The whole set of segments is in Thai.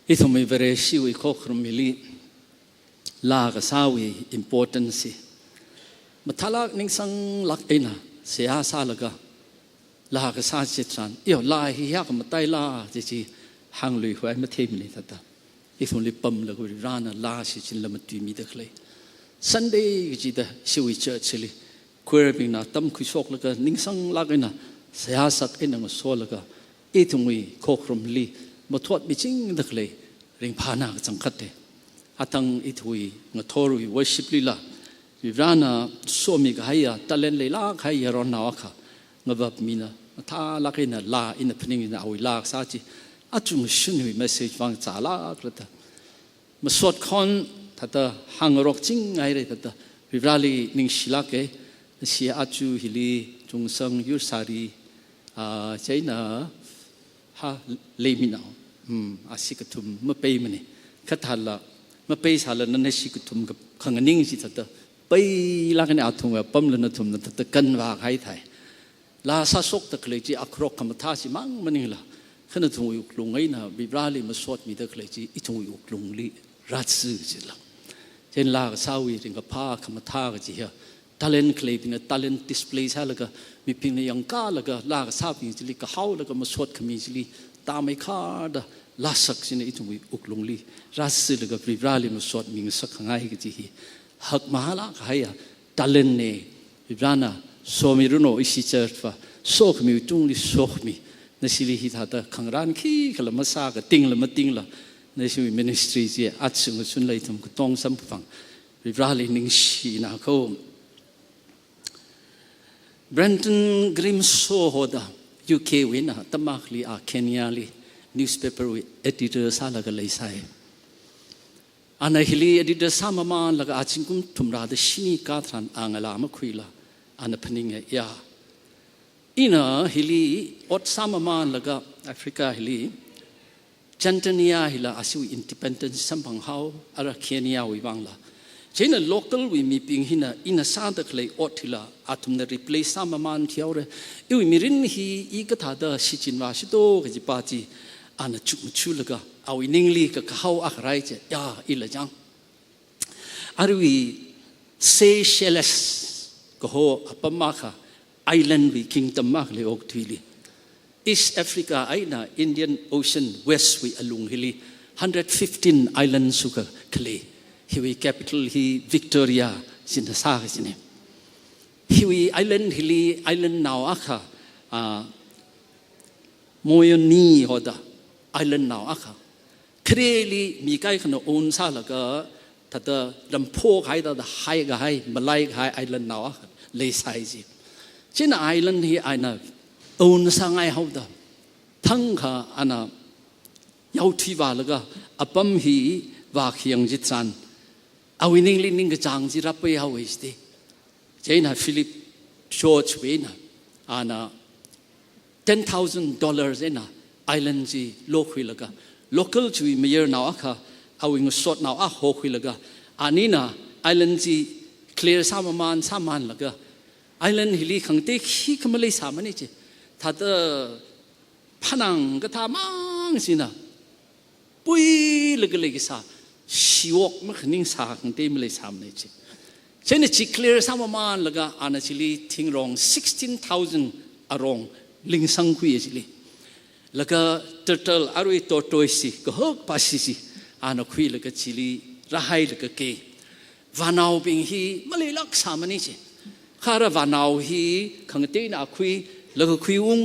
Itu mi veresi wi kokrum mili la ka sawi importance mathala ning sang lak ina sia sa laga la ka sa chitran yo la hi ya ka matai la ji hang lui hwai ma them ni tata ifun li pam la ko rana la si chin la matui mi de khle Sunday ji da siwi church li queer bing na tam khu sok la ka ning sang lak ina sia sak ina ngo so la ka itu mi kokrum li mathot mi ching de khle ring phana ka changkhat de atang ithui ngathorui worship lila vivrana somi ga haya talen leila khaya ron na kha ngabab mina tha lakina la in phning in awi la sa chi achung shunwi message wang chala krata masot khon thata hangrok ching ngai re thata vivrali ning shilake si achu hili jungsang yur sari chaina ha lemina asikatum mape mani khathalaมาไปสารนั้นให้สิกุทุมกับขังนิ่งสิทัดไปลากในอาทุงแบบปั๊มเลยนะทุมนั่นทัดกันว่าใครไทยลาซาสกตะเคลจีอักรกคำท้าสิมั่งมันนี่ละขณะทุงยุกลงไงนะบิบราลีมาสวดมีตะเคลจีอีทุงยุกลงลีรัดซื้อสิละเช่นลากสาวีถึงกับผ้าคำท้าก็จีเฮตาเลนเคลเป็นตาเลนดิสเพลย์ซะแล้วก็มีเพียงในยังก้าแล้วก็ลากสาวีจิลิก็เฮาแล้วก็มาสวดขมีจิลิตามไม่ขาดลาสักสินะอีทุงอุกลงลีรัสซิลกับริบราลิมุสวดมิงสักง่ายก็จีหักมาละใครอะตาเลนเน่ริบรานะโซมิรุโนอิสิเจอร์ฟ้าโซขมิวจุงลิโซขมินั่นสิลิฮิตาตะขังร้านขี้ขลมาซากติงละมาติงละนั่นสิวิมินิสทรีจีอัดสุงสุนเลยทำกุตองสัมฟังริบราลินิงชีนะเขาแบรนตันกริมโซโฮดายูเควินะตมากลีอาเคนยาลีnewspaper editor sala ga leisai ana hili editor samama laga achingkum thumra da shini ka thran angala ma khuila ana phaning ya ina hili ot samama laga africa hili Tanzania hila asu independence sampang hau ara Kenya wi bangla chena local wi mi ping hina ina sa da khlei ot hila atum na replace samama thiaure iwi mirin hi I ka tha da sichinwa sito ga ji pa ji ana chulaga awi ningli ka khau akrai che ya ilajang arwi Seychelles ko ho apamaka island wi kingdom mak le ok thili East Africa aina Indian Ocean west wi alung hili 115 islands suka kle hiwi capital hi Victoria sinasa sine hiwi island hili island now aka moyoni hoda island now aka kreli mi kai khana on sa la ga thada lampho khai da hai ga hai malai khai island now aka le sai ji china island hi aina on sa ngai hau da thang kha ana yau thi wa la ga apam hi wa khiang ji chan awining li ning ga chang ji ra pe hau is de china Philip George wena ana $10,000 ena island ji lokhui laga local chui mayor now aka awing sort now a hokhui laga anina island ji clear saman laga island hili khangte khi khamale samani che thada phanang ga tha mang sina pui laga legi sa shiwok ma khning sa khangte male samne che chene chi clear saman laga ana chili thing rong 16,000 arong ling sang khui chili laga turtle arui tortoise ko hok pasisi ana khui laga chili rahai laga ke vanau bing hi malilak samani che khara vanau hi khangte na khui laga khui ung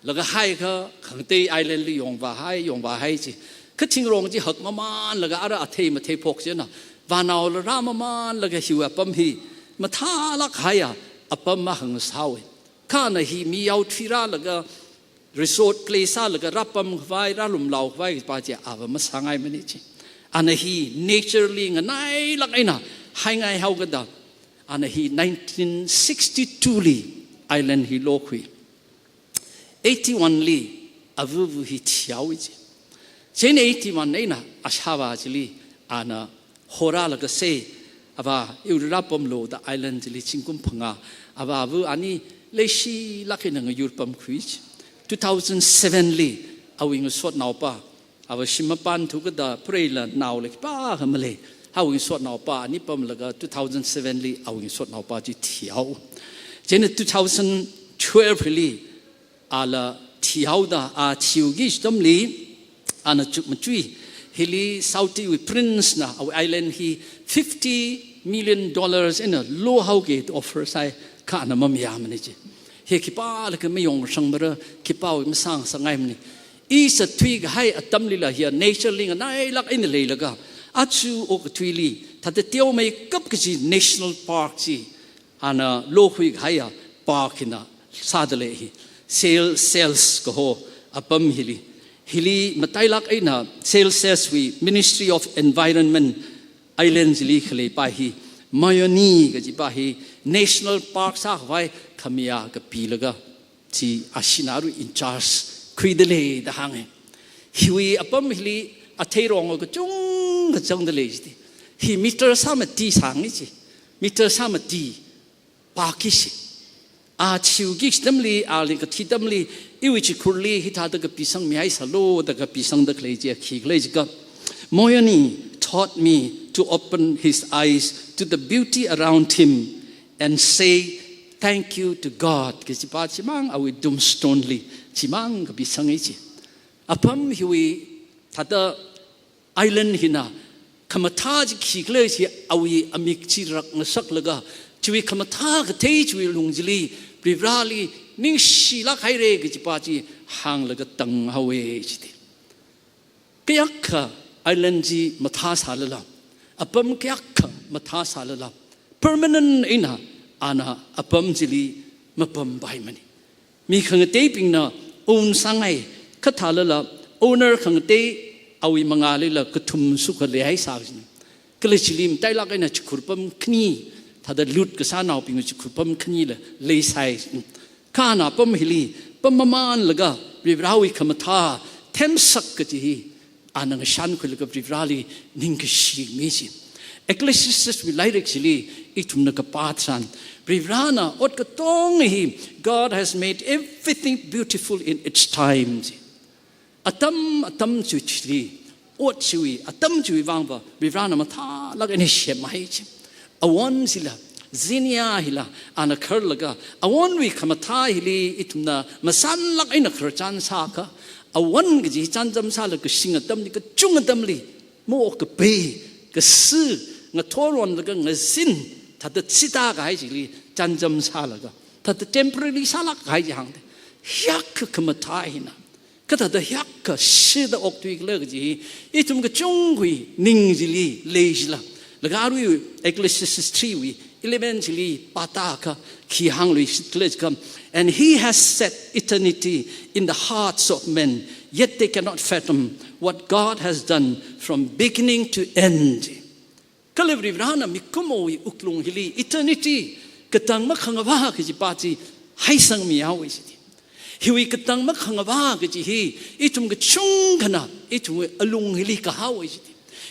laga hai kha khangte island li yong ba hai chi khating rong ji hak maman laga ara athei ma thei phok che na vanau la ramaman laga hiwa pam hi matha lak haya apam ma hang sawe kana hi mi yau thira laga resort place laga rapam vai ralum lau vai pa che ava masangai mani chi ana hi naturally ngai lakaina hai ngai hau ga da ana hi 1962 li island hi lokhui 81 li avu hi thiawi chi chen 81 naina ashaba chili ana hora laga se ava urapam lo da island chili chingkum phanga ava avu ani leishi lakina nga yurpam khuich 2007 li awing sot naw pa เอาชิมปันทุกดาเพลย์ละนาวเลยป้าขมาเลยเอาอินสวดนาวป้านี่ปั๊มละก็2007ลีเอาอินสวดนาวป้าจีเที่ยวเจน2012ลีอาละเที่ยวดาอาชิวกิสตัมลีอาณาจุกมันจุยฮิลีซาอุดีวิพรินซ์นะเอาไอแลนด์ฮี$50 millionเอ็นโลฮาวเกตออฟเฟอร์ไซข้าน้ำมันยามันนี่จีเฮคิป้าเลยก็ไม่ยงสังเบอร์คิป้าไม่สร้างสังไงมันนี่อีสตุยก็ให้อัตมลีละเฮียเนเชอร์ลิงนั่นไอ้ลักอินเลยละก็อาชูโอกตุยลีถ้าเที่ยวไม่กับก็จี national park จีอันโลกุยก็ให้ปาร์กินะซาดเลยฮีsales ก็โหอัปมฮิลีมาไต่ลักไอ้น่ะ sales วี Ministry of Environment Islands ลีขเลยไปฮีมายอนีก็จีไปฮี National Park สักไว้ขมียากับปีละก็ที่อาชินารุ in charge คุยเดเลยด่างฮิวีอัปมฮิลีอัฐรองก็จุงก็จังเดเลยจีฮิมิเตอร์สามตีสังนี่จีมิเตอร์สามตีปากิสิอาชิวกิสตัมลีอาลิกทิตัมลีอีวิจิคุลีฮิตาตะกับปีสังมีไอสโลตะกับปีสังตะเคลจีขีเคลจีกับโมยนี taught me to open his eyes to the beauty around him and say thank you to God ก็สิป้าชิมังเอาไว้ดุมสโตนลีชิมังกับปีสังไอจีอพัมฮิวีถ้าเดอไอแลนด์ฮินาขมาท่าจีขีเคลจีเอาไว้อเมริกจีรักนัสักละก็ชีวิตขมาท่าก็เทชีวิตลุงจิลีปริบราลีนิ่งชีลักให้เร่ก็จีป้าจีห่างละก็ตั้งเอาไว้จีก็ยักษ์ไอแลนด์จีมาท่าสาลละอพัมก็ยักษ์มาท่าสาลละ permanent อินะอาณาอพัมจิลีมาพัมไปมันมีขังเตปิงนะอุนสังไงขัดทาลละ owner ขังเตเอาอีมังอาลีละก็ทุ่มสุขเลยให้สาวนี่ก็เลยจิลีมไต่ลักไอ้น่ะจุกพัมขณีถ้าได้ลุดก็สานเอาปิงจุกพัมขณีละเลยใส่ข้าน่ะพัมฮิลีพัมมานละก็ริบราวิขมาท่าเทมสักก็จีอานังชันคุยละก็ริบราลีนิ่งก็ชีมีสิเอกเลสิสวิไลเร็กซิลีอีทุ่มนักปาทันริบรานะอดก็ต้องฮี God has made everything beautiful in its time อัตมจุดที่อดชีวิตอัตมจุดวางบ่ริบรานะมาท่าลักอันนี้เชื่อไหมจิอวันสิละซินียาฮิละอันนั้นละก็อวันวิขมาท่าฮิลีอิทุมนะมาสันลักอันนั้นคือจันทร์สักอวันก็จีจันทร์สักละก็สิงห์ดำนี่ก็จุงดำลีโมก็เปย์ก็ซื้องทอรอนละก็งสินถ้าจะสิตาก็ให้จิลีจันทร์สักละก็ถ้าจะ temporary สักละก็ให้จังยักษ์ขมาท่าฮินะก็ถ้าจะยักษ์สิตาออกตัวอีกเลยก็จีอิทุมก็จุงกุยนิ่งจิลีเลจละแล้วก็อารุยเอกเลสิส3วี11ปาตากะขีหังลุยสิเลจกัม and he has set eternity in the hearts of men yet they cannot fathom what God has done from beginning to end ก็เลยริบรานะมิกุโมยอุกลุงฮิลี eternity กตังมะขังว่าคือจิปาจีให้สังมีเอาไว้สิฮิวิกตังมะขังว่าคือจิฮีอิทุมกชุงขนาอิทุมอลุงฮิลีกะฮาไว้สิ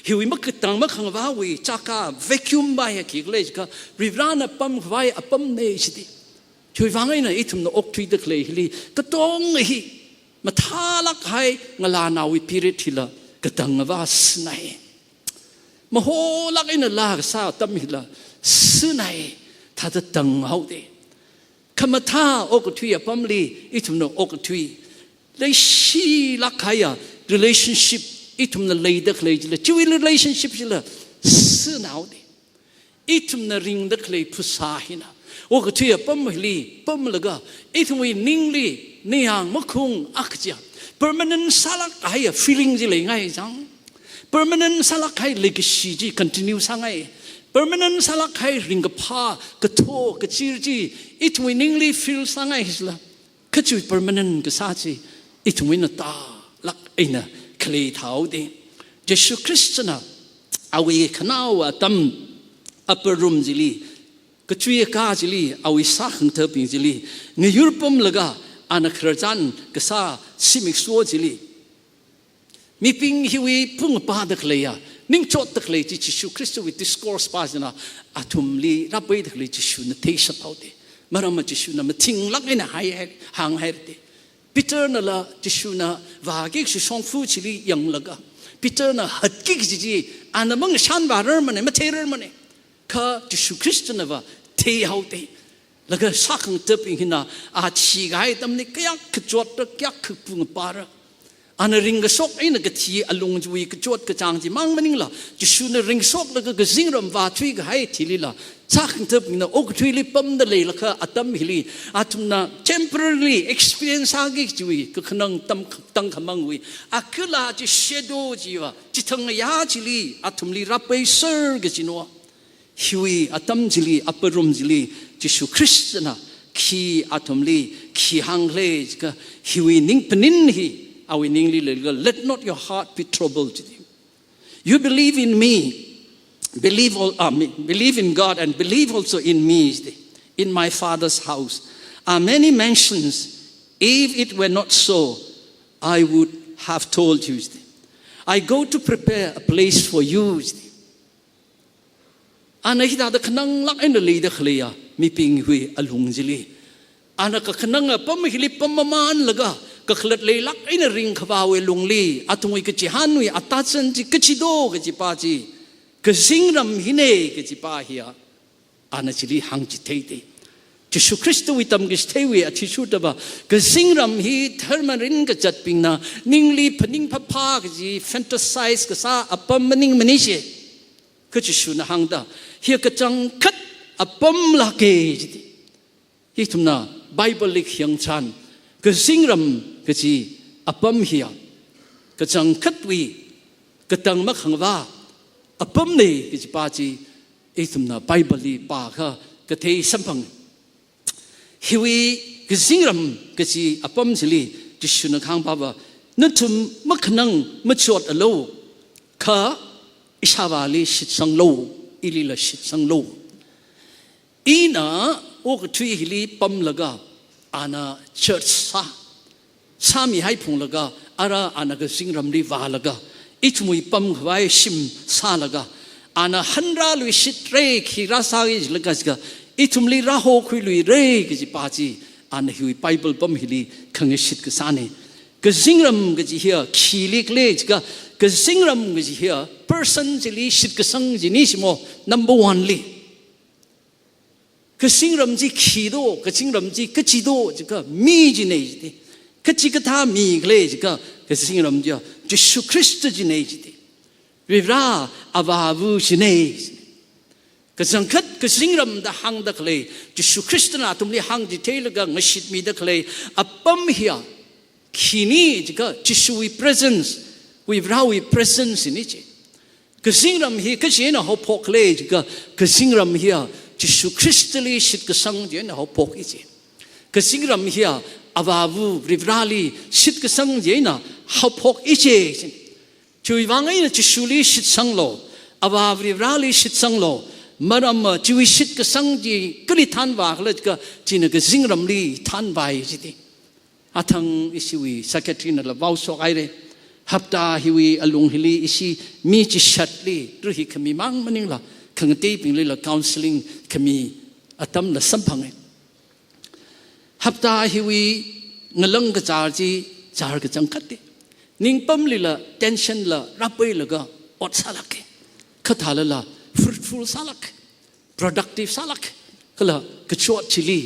ฮิวิมักตังมักขังว่าวิจากา vacuum ไปให้คิดเลยก็ริบรานะปั๊มไว้อปั๊มเนสิติช่วยฟังให้หน่อยทุ่มนอกทุยตะเลยฮิลีก็ต้องฮิมาท่าลักให้งลานาวิพิริทิละก็ตังว่าสไนมาโหลักให้น่ะลากสาวตั้มฮิละสไนถ้าจะตังเอาเดขมาท่าอกทุยอปั๊มลีอิทุ่มนอกทุยเลยชีลักให้relationshipอิทุมนาเลยดักเลยจิละชีวิต relationship จิละสื่อหนาวดิอิทุมนาริงดักเลยพุทธาหินะโอ้ก็ที่ปั๊มฮิลีปั๊มละก็อิทุมวินิ่งลีนี่ห่างมะคงอักจ้า permanent สลักให้ feeling จิเลยไงจัง permanent สลักให้ legacy จิ continue สังไง permanent สลักให้ริงกับผ้ากระโถกระชีจิอิทุมวินิ่งลี feel สังไงฮิละก็ชีวิต permanent ก็ซาจิอิทุมวินตาลักไอ้น่ะเคลียท้าวดิเยซูคริสต์นะเอาไว้ขนาวตั้มอัปรุมจิลีก็ช่วยก้าจิลีเอาไว้สักขังเธอปิงจิลีเงยยุรปุ่มละก็อันนักรจันก็ซาซิมิกซัวจิลีมีปิงฮิวีพุ่งปาดักเลยนิ่งโจดักเลยที่เยซูคริสต์วิดิสคอร์สปาจนะอาทุมลีรับไปดักเลยเยซูนะเทสต์เอาดิมารามาเยซูนะมาทิ้งลักไอ้น่ะหายห่างหายดิ Peter na la Jeshuna wagik si song fu chili yang laga Peter na hatkik ji anamang shan barer mane materer mane ka Jeshu Christ na wa te haute laga sakang teping hina a chi gai tam ni kyak kjot kyak khpung para ana ring sok ai na gthi alung jui kjot kchang ji mang maning la Jeshu na ring sok laga gzingram wa thui ga hai thili la sakang teping na ok thui li pam da le laka atam hili atumna temporarily experience agi jui ka khnang tam tang khamang wi akula ji shadow ji wa ji thang ya ji li atum li rapai ser ga jinwa hiwi atam jili aparum jili Jeshu Christ na ki atom li ki hangle ka hiwi ning penin hi awi ning li let not your heart be troubled. You believe in me, believe in God and believe also in me. In my Father's house are many mansions. If it were not so, I would have told you. I go to prepare a place for you. Ana hida da khnang lak en le da khleya mi ping hui alung jili ana ka khnang pam hili pam man laga ka khlat le lak en ring khwawe lung li atungui ka chi han wi atachan ji ka chi do ka chi pa ji ka singram hine ka chi pa hiya ana chili hang chi theite Jeshu Christ wi tam gi thewi a chi chu ta ba ka singram hi thermarin ka chat ping na ningli phaning pha pha ka ji fantasize ka sa apam maning maniche ka Jeshu na hang da here kachang kat apam la ke jiti hi tumna Bible lik hyang chan ka singram ka chi apam hiya kachang kat wi katang ma khangwa apam ne ki chi pa chi hi tumna Bible li pa kha ka thei sampang hiwi ka singram ka chi apam jili Jeshu na khang ba ba natum makhnang machot alo kha isawali sitsang lo ilila sitsang lo ina ok thui hili pam laga ana church sa mi hai phung laga ara ana ga singram li wa laga itmui pam khwai sim sa laga ana hanra lui sit re khira sa gi laga ga itumli ra ho khui lui re gi pa ji ana hui Bible pam hili khang sit ka sa ne ga singram ga ji here khilik le ga ka singram ga ji here person jili sit ka sang ji ni simo number 1 li ka singram ji khido ka singram ji ka chi do ji ka mi ji nei ji ka chi ka tha mi gle ji ka singram ji Jeshu Christ ji nei ji ri ra abavu ji nei ka sangkhat ka singram da hang da khle Jeshu Christ na tumli hang ji thel ga ngashit mi da khle apam hiya khini ji ka Jeshu wi presence we rawi presence in it ka singram hi ka chena ho phok le ji ka singram hiya Jeshu Christ li sit ka sang je na ho phok i je ka singram hiya abavu rivrali sit ka sang je na ho phok i je chui wangai na Jeshu li sit sang lo abav rivrali sit sang lo maram chui sit ka sang ji kli than wa khle ka china ka singram li than bai ji ti athang isiwi secretary na la bau so ai re hapta hiwi alung hili isi mi chi shatli ru hi khami mang maning la khangti ping le la counseling khami atam la samphang hapta hiwi ngalang ka char ji char ka changkhat ningpam li la tension la rapai la ga ot salak khathala la fruitful salak productive salak kala kachot chili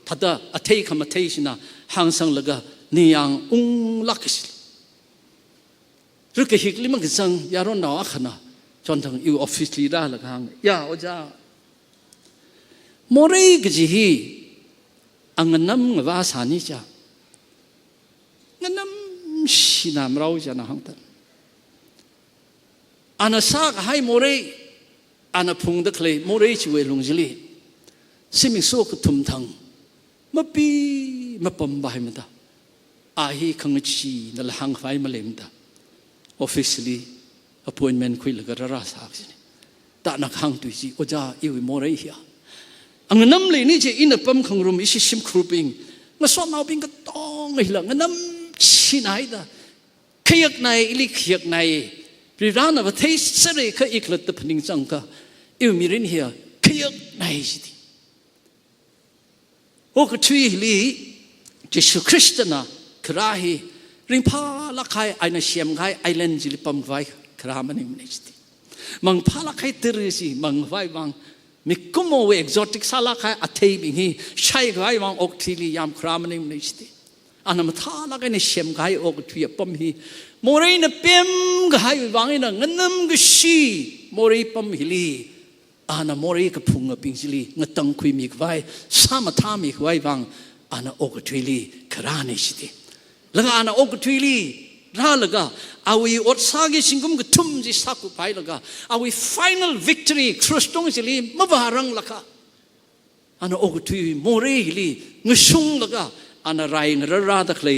thada athei kham athei sina hangsang laga niyang lakis Ruk hik limang kisang yaron na akana chontang iu office lida la kang ya oja morai gjihi anganam ngwa sani cha nganam sinam rau jana hangta ana sa hai morai ana phung da khle morai chiwe lungjili simi so ku tum thang mapi mapam bai mata ahi khangchi na hang phai malemta officially appointment khui laga ra sa sini ta nak hang tu ji oja iwi morai hia angnam le ni je in pam khangrum isi sim khurping nga so nau ping ka tong hi la nganam chinai da khayak nai ili khayak nai pri rana ba thai sare kha iklat ta phning chang ka iwi mirin hia khayak nai ji o ka thui li Jeshu Christ na คราฮีริงพาลักใครไอ้น่ะเชียมใครไอแลนด์จิลิปัมไว้ครามันนี่มันสิมังพาลักใครตื่นสิมังไว้บางมีกุมโอเอ็กโซติกซาลักใครอัฐิบิงฮีใช่ไว้บางอกทีลียามครามันนี่มันสิอันนั้นท่าลักใครเนี่ยเชียมใครอกทีปัมฮีโมเรย์เนี่ยเปี่ยมใครบางนี่นะเงินน้ำก็ชีโมเรย์ปัมฮิลีอันนั้นโมเรย์ก็พุ่งกับปิงซิลีเงินตั้งคุยมีไว้สามท่ามีไว้บางอันนั้นอกทีลีครานี่สิแล้วก็อันนั้นอกทีลีร่าแล้วก็เอาไว้อดสากิสิงกุมก็ทุ่มจิสักไปแล้วก็เอาไว้ final victory คริสต์องค์สิลีมาบารังแล้วก็อันนั้นอกทีลีโมเรฮิลีงสุ่งแล้วก็อันนั้นไรเงรราตะเคล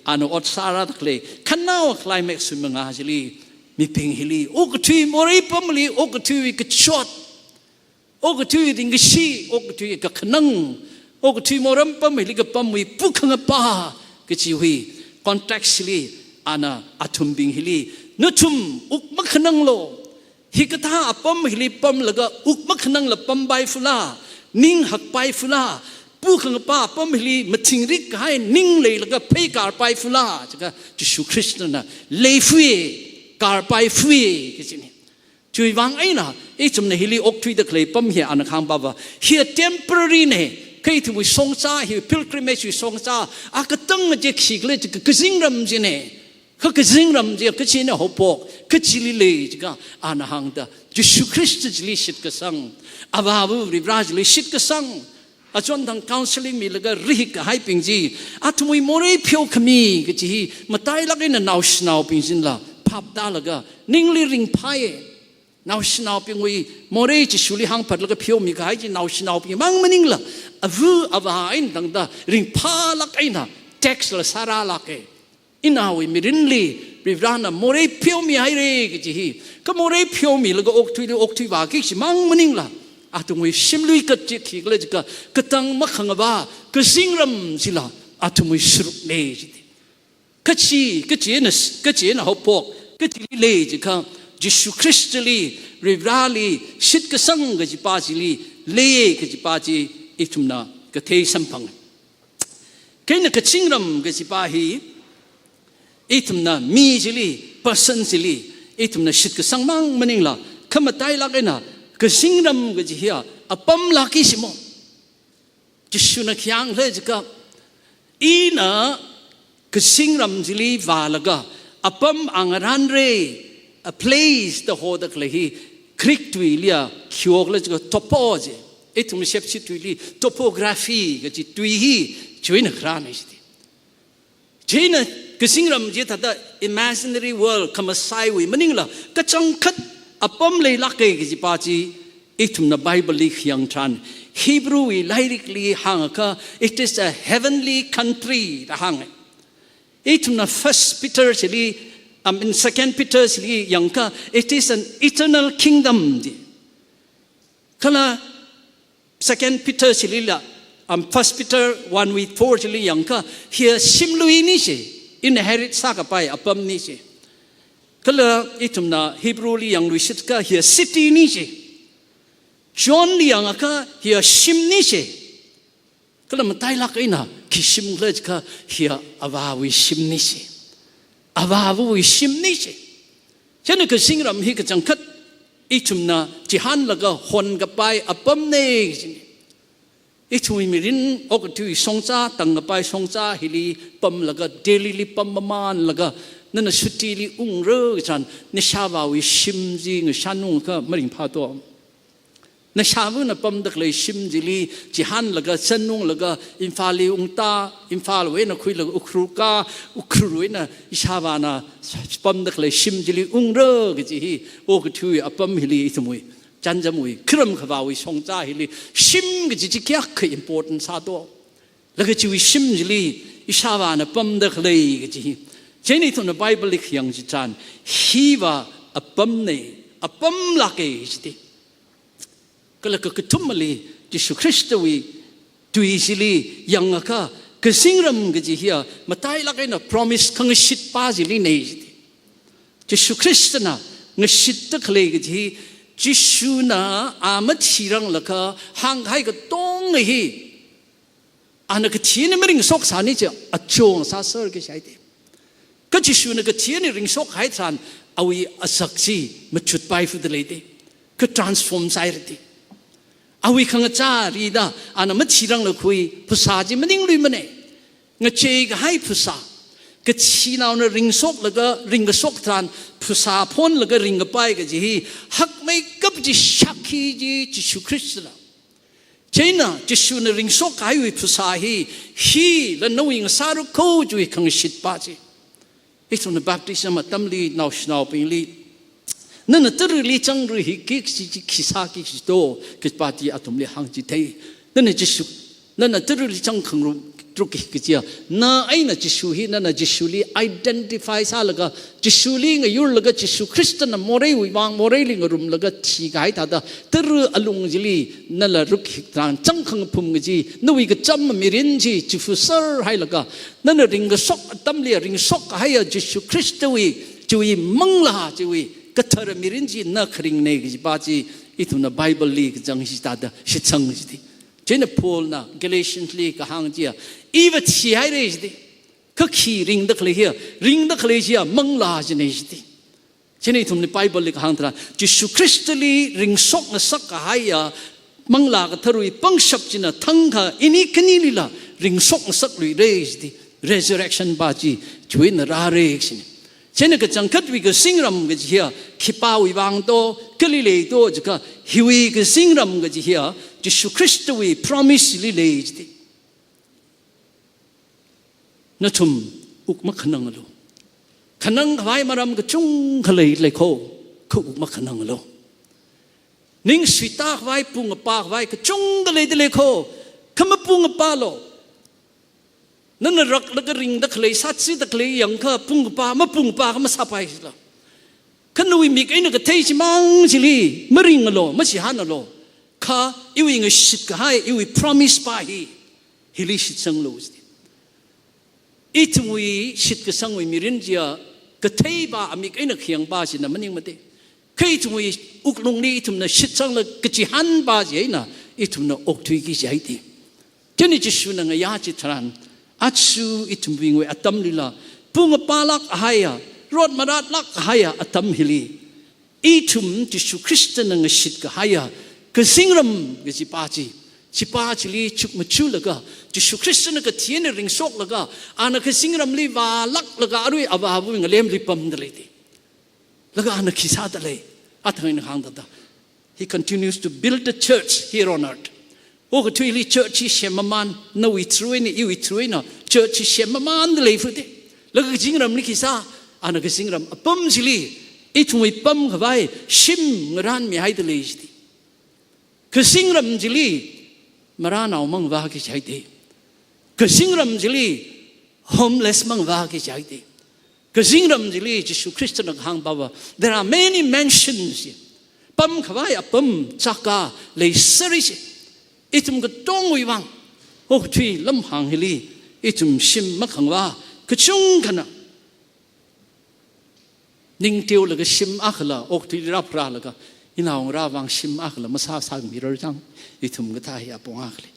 อันนั้นอดสาราตะเคลขันน่าวคลายแม็กซ์มังอาสิลีมีเพ่งฮิลีอกทีโมเรปัมลีอกทีก็ช็อตอกทีดิ้งกชีอกทีก็ขนังอกทีโมรัมปัมฮิลีก็ปัมวีปุขังป้าก็ชีวีคอนแทคสิลีอันนั้นอัตุมบิงฮิลีนุชุมอุกมักขนังโลฮิกตาปัมฮิลีปัมแล้วก็อุกมักขนังละปัมใบฟุลานิ่งหักไปฟุลาปูขังป้าปัมฮิลีมาทิ้งริกให้นิ่งเลยแล้วก็เพย์การไปฟุลาจะก็จะชูคริสต์นะเลฟุยการไปฟุยก็สิเนี่ยช่วยวางไอ้นะไอ้จำเนี่ยฮิลีอกทุยตะเคลปัมเฮียอันนั้นข้างบ่าวเฮีย temporary เนี่ยเคยถือสงสารเฮีย pilgrimage สงสารอากาตั้งจะขีกเลยจะกระซิงรำจีเนี่ยเขากระซิงรำจีก็ชีเนี่ยหัวปอกก็จิลิเลยจะก็อันนั้นเด้อจะชูคริสต์จิลิชิดกษังอาบาบูริบราจิลิชิดกษังอาจารย์ทาง counseling มีแล้วก็ริกให้ปิงจีอาทุยโมเรย์พิโอขมีก็จีมาตายลักอินนาวชนาวปิงจินละพับดาแล้วก็นิ่งลิริงพายนาวชนาวปิงวีโมเรย์จะชุลิหังพัดแล้วก็พิโอมีก็ให้จีนาวชนาวปิงมังมันนิ่งละอาวูอาบาอินดังดาริงพาลักอินนะ text ละสาระลักเออินเอาวิมิรินลีริบรานะโมเรย์พิโอมีให้เรก็จีก็โมเรย์พิโอมีแล้วก็อกทุยว่ากิชิมังมันนิ่งละอาตุมุยชิมลุยกัดจิขีกเลยจะก็ตั้งมักขังบ้าก็สิงรำสิละอาตุมุยสรุปเลยจิตก็จีนะหัวปอกก็จีเลยจะก็ยิสุคริสต์ลีริบราลีชิดก็สังก็จีปาจิลีเล่ก็จีปาจิอิทุมนาก็เทสัมพังแค่นั้นก็สิงรำก็จีปาฮีอิทุมนามีจิลี person จิลีอิทุมนาชิดก็สังมังมันนิ่งละขมาตายละกันนะก็สิงรำก็จะเฮียอปัมลักสิโมจิสุนักยังเลยจะก็อีน่ะก็สิงรำจิลีวาลก็อปัมอังรันเร่ a place the whole ตะเลยฮีคริกตุยเลียคิวเลยจะก็ topology ไอ้ทุ่มเชฟชิตุยลี topography ก็จะตุยฮีช่วยนักรานี่สิช่วยนักก็สิงรำจะทัด imaginary world คำว่าไซวิมันนิ่งละก็จังคัดอปัมเลยลักเกกิจิปาจีอิทุมนะไบเบิลลีขยังทันฮีบรูวีไลริกลีฮังก็ it is a heavenly country ละฮังอิทุมนะ first Peter สิลีin second Peter สิลียังก็ it is an eternal kingdom ดิขณะ second Peter สิลีละfirst Peter 1:4 สิลียังก็ here ชิมลุยนี่สิ inherit ซากไปอปัมนี่สิก็เลยอิทุมนะฮีบรูลียังลุยสิก็เฮียซิตี้นี่สิจอห์นลียังก็เฮียชิมนี่สิก็เลยมันตายลักไอ้น่ะคิชิมเลยก็เฮียอาวาวิชิมนี่สิอาวาวิชิมนี่สิฉะนั้นก็สิ่งรำฮีก็จังคัดอิทุมนะจิฮันแล้วก็ฮอนกับไปอปัมเน่สิอิทุยมิรินอกตุยสงจ้าตั้งกับไปสงจ้าฮิลีปัมแล้วก็เดลิลีปัมประมาณแล้วก็นั่นสุดที่ลีอุ้งเร่อจันนิชาวาวิชิมจีงชันนุ่งก็ไม่ริงพาตัวนิชาวุนะปั๊มดักเลยชิมจีลีจิฮันแล้วก็ชันนุ่งแล้วก็อินฟาลีอุงตาอินฟาลเวนะคุยแล้วอุครูกาอุครูเวนะนิชาวานะปั๊มดักเลยชิมจีลีอุ้งเร่อก็จีฮีโอ้ก็ทุยปั๊มฮิลีสมุยจันจมุยครึ่มขบาวิชงจ้าฮิลีชิมก็จีแค่คือ important ซาตัวแล้วก็จีวิชิมจีลีนิชาวานะปั๊มดักเลยก็จีเช่นนี้ตรงในไบเบิลลิขยังจิตานฮีว่าอปัมเนี่ยอปัมลักเอจิตก็เลยก็ทุ่มมาเลยยิสุคริสต์วีตุยสิลียังก็ก็สิ่งรำก็จะเฮียมาตายลักเอนะ promise ขังชิดป้าสิลีเนี่ยจิตยิสุคริสต์นะงชิดตะเคลก็จะยิสุนะอามัดชีรังลักห่างให้ก็ต้องเฮีย อันนั้นก็เทียนไม่ริงสกสานี่จะอัจฉริยะเสร์ก็ใช่ดิก็จิชูนั่นก็เทียนริงสกหายทานเอาไว้อสักซีมาจุดไปฟุตเลยดิก็ transform ใส่ดิเอาไว้ขังจ้ารีดาอันนั้นมันชีรังเลยคุยภาษาจีมันยิ่งลุยมันเองงั้นเจก็ให้ภาษาก็ชีนาวนั่นริงสกแล้วก็ริงก็สกทานภาษาพ้นแล้วก็ริงก็ไปก็จีฮักไม่กับจีชักฮีจีจิชูคริสต์ละเจ้าน่ะจิชูนั่นริงสกให้ไว้ภาษาฮีแล้วนู่นยังสารุโคจุยขังชิดป้าจีไอ้ทุนบัพติศมาตั้มลีนาวชนาวเป็นลีนั่นน่ะตัวลีจังรีฮิกิกสิคิสากิสิโตกิปาติอาตุมลีหังจิเทนั่นน่ะจิชูนั่นน่ะตัวลีจังขังรูตรุกิกิจีน่าไอ้น่ะจิชูฮีนั่นน่ะจิชูลี identify ซาลก็จิชูลีงยุลลก็จิชูคริสต์น่ะโมเรวิวางโมเรลิงรุมลก็ชีกายตาตาตัวอลุงจิลีนั่นละรุกิตรังจังขังพุ่มกจีนู่นก็จำมิรินจีจิฟุเซอร์ให้ลก็นั่นน่ะริงก็สกตั้มลีริงสกให้จิชูคริสต์วิจุยมังลาจุยก็เธอมิรินจีนักริงเนกจิปาจีอีทุนไบเบิลลีกจังฮิตาดาชิดซังจิติเจนพอลนะกาเลชันลีกหางจีอีวัตชีให้เลยจิติก็ขี่ริงดักเลยเฮียริงดักเลยจีมังลาจิเนจิติเจนอีทุนไบเบิลลีกหางตระจิสุคริสต์ลีริงสกนสักให้มังลากทรุยปังชับจินะทั้งค่ะอินี่คนี่ลีละริงสกนสักลุยเรจิติ resurrection บาจีช่วยนราเรกสิเช่นก็จังคัดวิกสิงรำก็จะเฮียขีปาวิบางโตกลิเลโตจะก็ฮิวิกสิงรำก็จะเฮียจิสุคริสต์วิ promise ลิเลจตินั่นทุ่มอุกมักขนังโลขนังไว้มารำก็จุงขเลยเลยโคเขาอุกมักขนังโลนิ่งสวิตาไว้ปุงปากไว้ก็จุงขเลยเลยโคขมาปุงปาโลนั่นรักแล้วก็ริงดักเลยสัตย์สิดักเลยยังข้าปุ่งปามาปุ่งปาก็มาสับไปสิละขันวิมิกไอ้นั่นก็เทชิมังสิลีไม่ริงอโลไม่ใช่ฮันอโลข้าอีวิงสิกให้อีวิ promise ไปฮิลิสิสังโลสิอีทุมวิสิกสังวิมิรินเจียก็เทบาอมิกไอ้นั่นเขียงบาสินะมันยังไม่ได้เคยทุมวิอุกลงนี้ทุมน่ะสิสังเลยก็จิฮันบาสิไอ้น่ะอีทุมน่ะอกทุยกิจไอ้ที่เจ้านี่จะชูนังยาจิตรันอัจฉริยะวิ่งเวอตัมลีลาปุ่งปาลักหายรถมารัดลักหายอตัมฮิลีอีทุมจิสุคริสต์นังสิทธิ์หายก็สิงรำก็จิปาจิลีชุกมาชูลก็จิสุคริสต์นังก็เทียนริงสกแล้วก็อันนั้นก็สิงรำลีวาลักแล้วก็อรุยอวาบุ้งเลี้ยมลีปั๊มนั่นเลยทีแล้วก็อันนั้นคิดซาตเลยอัตหินหางตาตา He continues to build the church here on earthโอ้ก็ช่วยลีเชิดที่เชื่อมันน่าวิตรวยนี่อีวิตรวยน่ะเชิดที่เชื่อมันเลยฟุตเดแล้วก็จริงรำนี่คิดซะอันนั้นก็จริงรำปั๊มสิลีอีทุ่งไอ้ปั๊มเข้าไปชิมงานมีให้ตัวเลยสิก็จริงรำสิลีมาร้านเอามังว่ากิจให้ดีก็จริงรำสิลี homeless มังว่ากิจให้ดีก็จริงรำสิลีจิสุคริสต์นักหางบ่าว there are many mentions ปั๊มเข้าไปปั๊มจักกาเลยสริสิอีทุมก็ต้องวิวังโอ้ที่ลำหางฮิลีอีทุมชิมมักขังว่าก็จุงกันนะนิ่งเดียวแล้วก็ชิมอักละโอ้ที่รับราแล้วก็อินาองราวังชิมอักละมาซาซามีรจังอีทุมก็ตายอาปงอักเลย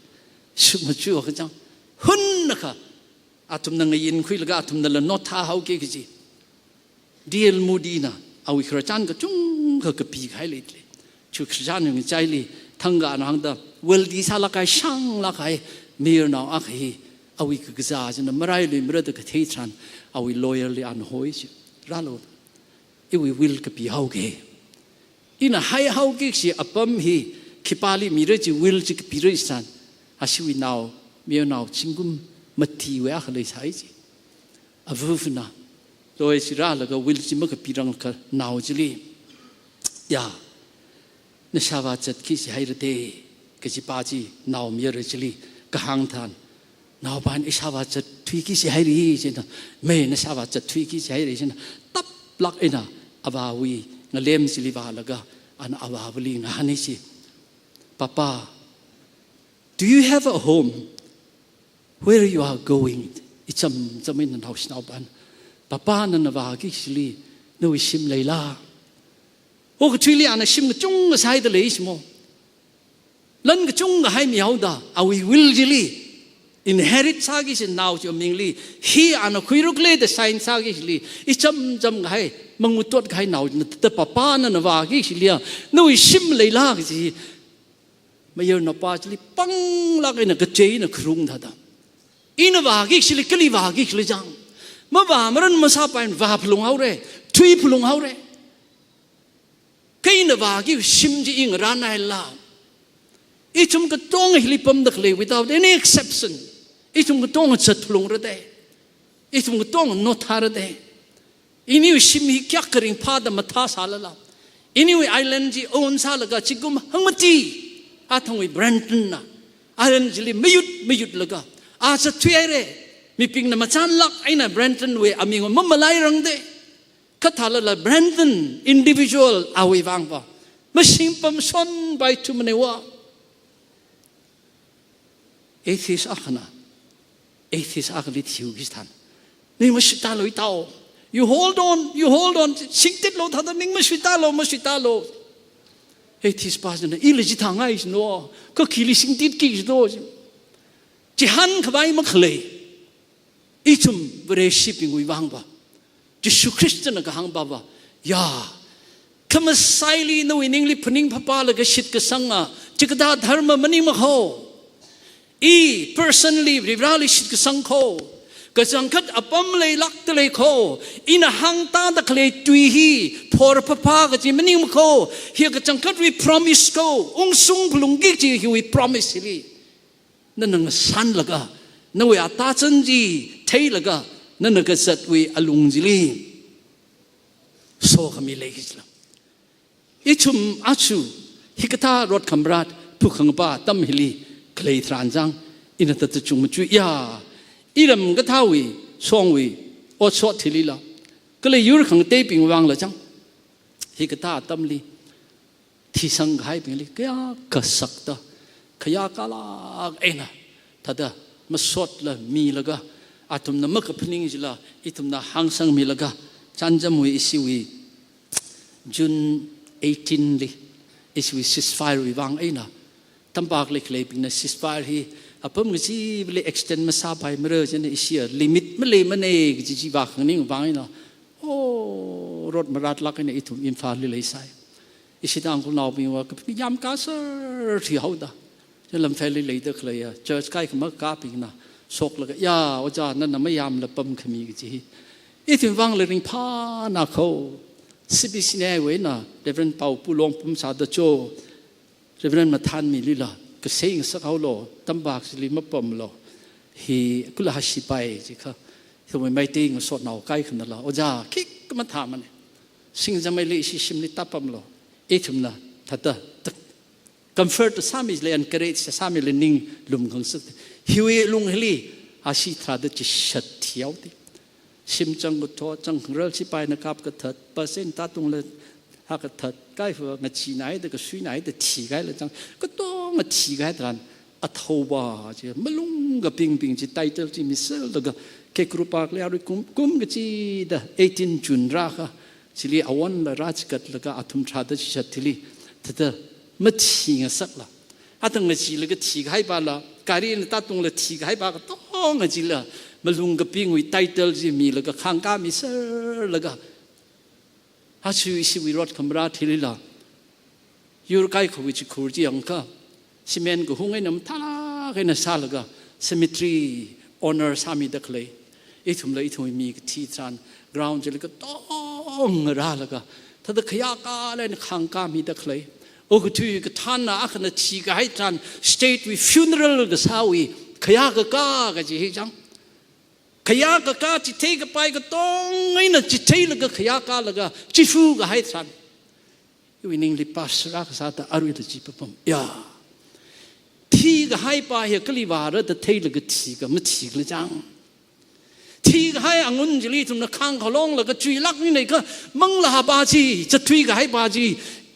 ชุบมาจู่ก็จังหุ่นนะคะอาทุมนั่งยินคุยแล้วก็อาทุมนั่นละนอท่าเขาเกี่ยจีเดียลมูดีนะเอาอีกระจันก็จุงก็ปีกให้เลยชุกระจันยังใจเลยทั้งการหังตาเวลดีซาลักไอช่างลักไอมีร์นาอักฮีเอาวิกกษาจนไม่ไรเลยไม่ได้ก็เทชันเอาวิ loyally อันหอยสิรัลโลอีวิวิลกับปีเฮาเกอินะให้เฮาเกสิอัปมฮีคิปาลีมีเรื่องจีวิลจีกับปีเรื่องสันอาชีวินาวมีนาวชิงกุมมัดทีเวะเลยใช่จีอาวุธนะโดยสิรัลแล้วก็วิลจีมันกับปีรังกับนาวจีลียานชาวจัดคิดให้ระเดก็จะป้าจีนาวมีอะไรจีก็หางทานนาวบ้านไอชาวจัดทุยคิดให้รีใช่ไหมไม่นชาวจัดทุยคิดให้รีใช่ไหมตับลักเอ็นะอาบาวีงเลี้ยมสิลิบาแล้วก็อันอาบาบลีงฮันนี่สิป้าป้า do you have a home where you are going อีจำไม่นั่นเอาสินาวบ้านป้าป้านั่นว่ากิสิลีนู่นชิมเลยล่ะโอ้ก็ช่วยเลี้ยงนะชิมก็จุงก็ใช้ตัวเลยสิโมลันก็จุงก็ให้มีเอาด่าเอาวิลจิลี inherit sagi sin now jo mingli hi ano khuiruk le the sign sagi li I cham gai mangutot gai now the papa na wa gi lia no sim le la gi mayor na pa li pang la na ga chei na khrung da da ina wa gi li kli wa gi li jang ma wa maran ma sa pain wa phlung hau re thui phlung hau re kai na wa gi sim ji ing ran ai la ichum ka tong hi pam dak le without any exception ichum ka tong chat phlung re de ichum ka tong no thar de ini sim hi kya kring pha da matha sala la ini island ji on sa la ga chigum hangmati athong wi Brenton na island ji li mayut la ga a sa thwe re mi ping na machan lak aina Brenton we aming mamalai rang de kathala la Brenton individual awi wang ba machine pam son by tu mane wa atheist akli thiu gistan ning ma shita loi tao you hold on singtit lo thada ning ma shita lo atheist pa jana ilji thanga is no ko khili singtit ki do ji han khwai ma khle ichum bre shipping wi wang ba Jesu Christian ka hang ba ba ya kama saili no iningli pning phapa la ga shit ka sanga chikda dharma mani ma ho I personally rivrali shit ka sang ko ka sangkhat apam le lak te le ko ina hang ta da khle tui hi por papa ka ji mani ma ko hi ka sangkhat we promise ko ong sung plung gi ji hi we promise li nan san la ga na we ata chen ji thei la ga nan ka sat we alung ji li so khami le gi la ichum achu hikata rot khamrat pu khang pa tam hili klei tranjang ina ta chung chu ya iram ga thawi songwi o so thili la kle yur khang te ping wang la chang hikata tamli thi sang gai ping li kya ka sakta khaya kala ena tada masot la mi laga atum na mak phning jila itum na hangsang mi laga chanjam wi isiwi June 18 li isiwi ceasefire wi wang ena tambak le klei ping na ceasefire hi apam gi le extend ma sa bai mre jen isia limit male mane gi ji wa khang ning wang ina o rot marat lak ina itum imphal le sai isidang ko naw bi wa yam ka sir thi hauda lam pheli le de khlei ya church kai ma ka ping na sok la ya oja nan na ma yam la pam khami gi ji itum wang le ring pha na kho CBC ne we na different pau pulong pum sa da cho Reverend Mathan mi lila ka saying sa kaulo tambak sili mapam lo hi kula hasipai ji kha so mai ting so naw kai khna la oja kik ma tha man sing jamai le si simli tapam lo ethum na thata comfort sami le encourage sami le ning lum khang sut hiwe lung heli asi thada chi shat thiau ti sim chang go tho chang rel si pai na kap ka that percent ta tung le ha ka that kai fu nga chi nai de ka sui nai de thi gai la chang ka to nga thi gai tran a thau ba je malung ga ping chi title chi misel de ga ke krupa le ari kum ga chi da 18 June ra kha chili awan la raj kat la ga athum tha da chi chathili ta ma thi nga sak la atang nga chi la ga thi gai ba la kari na ta tung la thi gai ba ka to nga chi la malung ga ping wi title ji mi la ga khang ka misel la ga Hachu isi we rot kamra thilila yur kai ko which kurji angka simen go hungai nam thala ke na salaga cemetery honor sami dakle ithum la ithum mi thi tran ground jel ka tong ra laga thada khaya ka len khang ka mi dakle o ku thu ka thana akhna thi ga hai tran state we funeral ga sawi khaya ka ji hi jang khaya ka chi te ga pai ga tong ai na chi te la ga khaya ka la ga chi fu ga hai tran yu ning li pas ra ka sa ta aru de chi pam ya thi ga hai pa he kli wa ra de te la ga thi ga ma thi la jang thi ga hai angun ji li tum na khang kholong la ga chui lak ni nei ka mang la ba chi cha thui ga hai ba ji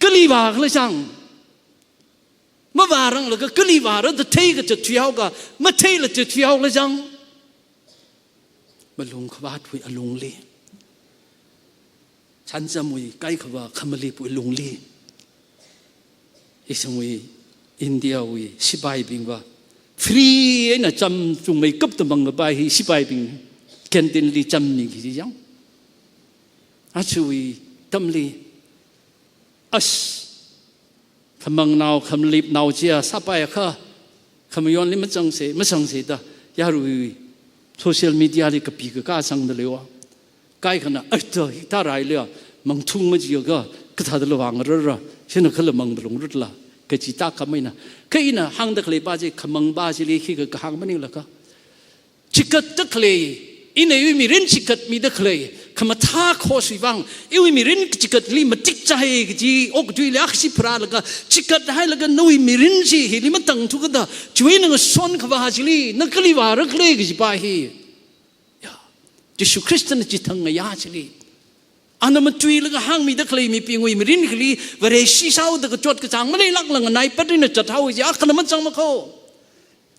kli wa la jang ma wa rang la ga kli wa ra de te ga cha thui hau ga ma te la cha thui hau la jang malung khawat wi alung li chan jamui kai khawa khamali pu lung li isangwi India wi sibai bingwa ฟรีน่ะจำจุงไม่กับตัวบังกับไปสิไปบิงแคนตินลีจำนี่กี่ยังอาช่วยตำลีอัสคำมังนาวคำลิบนาวเจียสับไปค่ะคำย้อนลิมันจังเสไม่จังเสดยารุยโซเชียลมีเดียลิกับปีกก้าสังเดเลวะใกล้ขนาดตัวถ้าไรเลยมังทุ่งมันจีก็ก็ถ้าเดลวางรถเช่นเขาเลยมังลงรถละก็จิตาคำไม่นะก็อินะหางเด็กเลยบ้าจีคำมังบ้าจีเลยขี้ก็หางมันนี่ละก็จิกเด็กเลยอินะอยู่มีเรื่องจิกมีเด็กเลยคำมาท่าโคสิวังอยู่มีเรื่องจิกลีมันจิกใจจีอกจุยเลี้ยงสิพระละก็จิกให้ละก็นุ้ยมีเรื่องสิฮิลิมันตั้งทุกข์daจุยนึงส่วนขวาจิลีนักลีวารักเลยก็จิไปฮีจิสุคริสต์นจิตทั้งยาจิลีอันนั้นมันจุยละก็หางมีเด็กเลยมีปีงวยมีเรื่องกลีวเรศิสาวเด็กจดกระจังไม่ได้ลักลังนายปัดนี่จัดเท้าจีอักนั้นมันจังมาเขา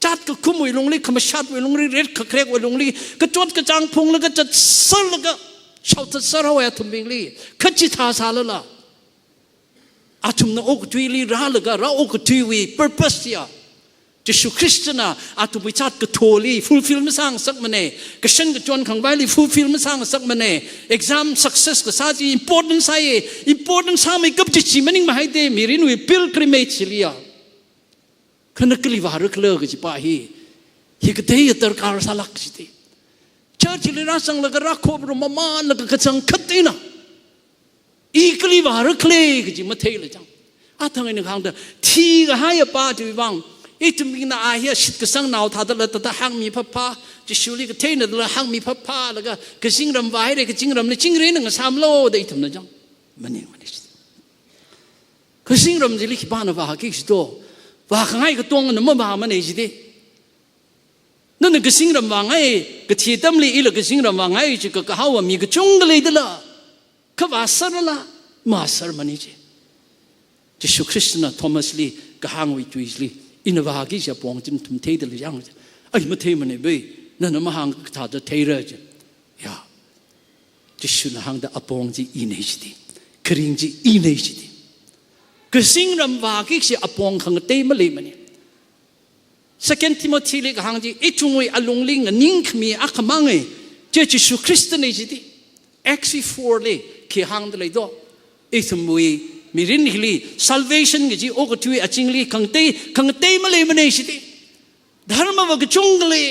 จัดก็คุ้มไว้ลงเลยขมัชัดไว้ลงเลยเร็ดเครียดไว้ลงเลยก็จดกระจังพงแล้วก็จัดสลแล้วก็ชาวทัศน์เราอย่าทุ่มเบงลีขจิตาสาลละอาทุ่มนั้นอกจุยลีราลก็เราอกจุยวี purpose เสียจะสุคริสต์นะอาทุ่มวิชาติก็โทลี fulfill ไม่สร้างสักมันเองก็ฉันก็จวนขังไว้ลี fulfill ไม่สร้างสักมันเอง exam success ก็สาจี important ใส่ important สร้างไม่กับจิตมันยิ่งมาให้เดมีรินวิ pilgrimage เลียขณะกลีวารุกเลิกจิปาฮีฮิกเดียตร์การสลักจิตเชิดลิราสังละกรักขบรมมานละกสังคัดอินะอีกลีวารุกเลกจิมาเทลจังอาทั้งนี้ข้างเดทีก็ให้ป้าจุยวังอีตุมินาอาเฮียชิดกสังนาวทัดละตัดหังมีพับผ้าจิชูลีก็เทนละหังมีพับผ้าแล้วก็กจิงรำไว้เลยกจิงรำในจิงเรนึงสามโลได้ทำนะจังมันนี่กจิงรำจิลิขบ้านว่ากิสโตว่าข้างไงก็ตรงนั้นมันมามันเองสินั่นก็สิ่งรำว่าไงก็ที่ตั้มลีอีหลักก็สิ่งรำว่าไงจะก็เขาว่ามีก็จงเลยเดล่ะก็ว่าสารละมาสารมันนี่จะสุคริสต์นะทอมัสลีก็หางไว้จุยลีอินว่ากิจะปองจนทุ่มเทเดลยังไอ้มาเทมันเนี่ยนั่นมาหางก็ถ้าจะเทเรจยาจะสุนหางเดอปองจีอินเอจิดีคริงจีอินเอจิดีก็สิ่งรำว่ากิจะอปองขังเตมเลยมันเนี่ย Second Timothy เลยก็หางจีไอ้ทุ่งไว้อลงลิงนิ่งขมีอักมังเอเจ้าจิสุคริสต์เนี่ยจิดี Acts 4เลยขี้หางเลยด้วยไอ้ทุ่งไว้มีรินฮิลี salvation ก็จีโอ้ก็ช่วยจริงเลยขังเตมาเลยมันเนี่ยจิดีธรรมะว่าก็จงเลย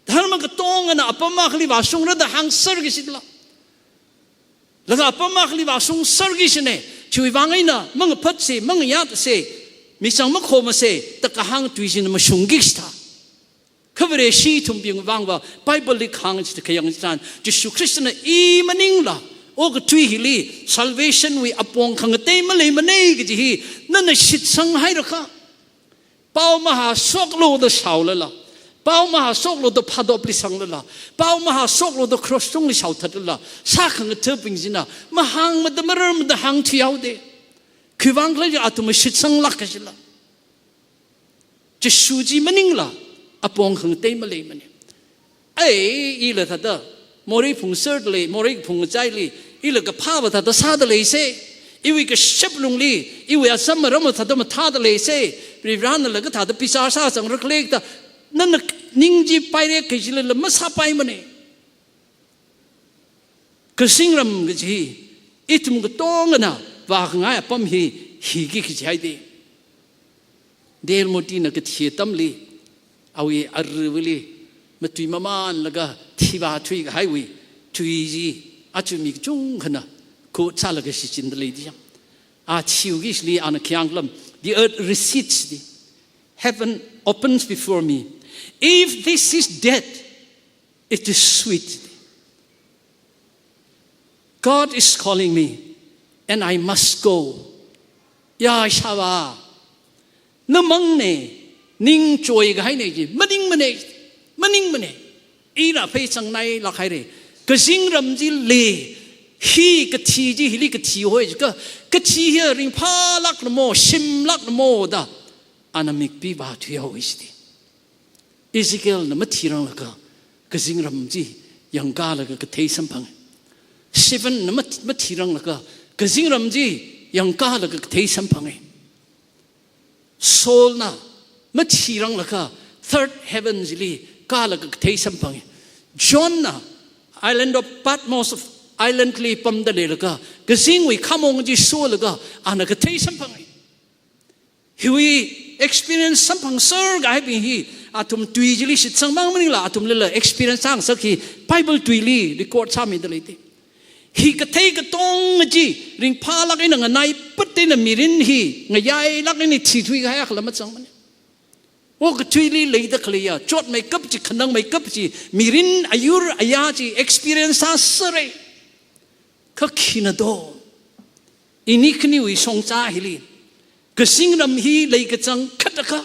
ธรรมะก็ตรงนะอปมาขลีว่าสงระดับหางสร์กิสิละแล้วก็อปมาขลีว่าสงสร์กิสิเนี่ยช่วยวางไงนะมังพัดเสมังยาดเสมิสังมังโคมาเสตะกะหังตุยจินมาชงกิสตาข้าพเจ้าชีทุ่มบิงวางว่าไบเบิลลิกหังจิตขยังจันจิสุคริสต์นะอีมันนิงละโอ้ก็ตุยฮิลี salvation วิอปองขังเตมาเลยมันเองก็จีฮีนั่นน่ะชิดสังให้หรอคะเป้ามหาโศกโลดสาวเลยล่ะเป้ามหาโศกโลดพัดอบลิสังเลยล่ะเป้ามหาโศกโลดครอสตรงลิสาวทัดเลยล่ะสักขังเธอปิงจินะมาหังมาดมารมดหังที่เอาเดคือวางเลยจะอาตุมาชิดสังลักกันจิละจะสูจีมันนิงละอปองขังเตมาเลยมันเนี่ยไอ้อีละทัดมอริพุงเสิร์ดเลยมอริพุงใจเลยอีละก็พาบทัดซาดเลยเซอีวิก็เชฟลงลีอีวิอาสมรมทัดมาทัดเลยเซปริร้านนั่นแหละก็ทัดพิซาซาสังรักเล็กแต่นั่นนิ่งจีไปเรียกจิเลยละมาซาไปมันเนี่ยก็สิ่งรำก็จีอีทุ่มก็ต้องกันนะว่าข้างไงปั๊มฮีกิกใจดีเดลโมตีนักเทียตัมลีเอาอีอาร์วิลีมาตุยมามันแล้วก็ที่บ้าตุยก็ให้วิตุยจีอาจุมีจงขนาดโคตรละก็สิจินดลีดีจังอาชิวกิสลีอันขี้อังลำ the earth recedes the heaven opens before me if this is dead it is sweet God is calling me and I must go ยาชาวาน้ำมังเนี่ยนิ่งจอยก็ให้เนี่ยจีมันนิ่งมันเนี่ยอีน่ะเพศสังในหลักใครเลยก็สิ่งรำจีเล่ฮีก็ทีจีฮีก็ทีหัวจีก็ทีเฮริงพาลักนโมชิมลักนโมดาอันนั้นมิกปีบาทุยเอาไว้สิอิสเกลน่ะมาทีรังละก็สิ่งรำจียังกาละก็เทสัมพังเซเว่นน่ะมาทีรังละก็สิ่งรำจียังกาละก็เทสัมพังโซลน่ะมาทีรังละก็ third heaven สิลีกาลกเทสัมพังจอห์นนะ island of Patmos of island ลีปั๊มเดเลลกากสิงวิขมงจิสูลกาอันกเทสัมพังฮิวิ experience สัมพังเซอร์กายบิฮีอาตุมตุยจิลิสิตสังมังมันนี่ละอาตุมเลล experience สังสักฮี Bible ตุยลี record สามีเดลิติฮีกเทกตงจีริงพาลักอินังนายปัตตินมิรินฮีงยายลักอินิทิทุยกายขลมัดสังมันโอ้กตุยลีเลยตะเคลียจอดไม่กับจีขนังไม่กับจีมิรินอายุอายาจี experience สัสเรก็ขีนโดอินิคนิวิสงจ้าฮิลีก็สิ่งนั้นฮีเลยก็จังขัดก็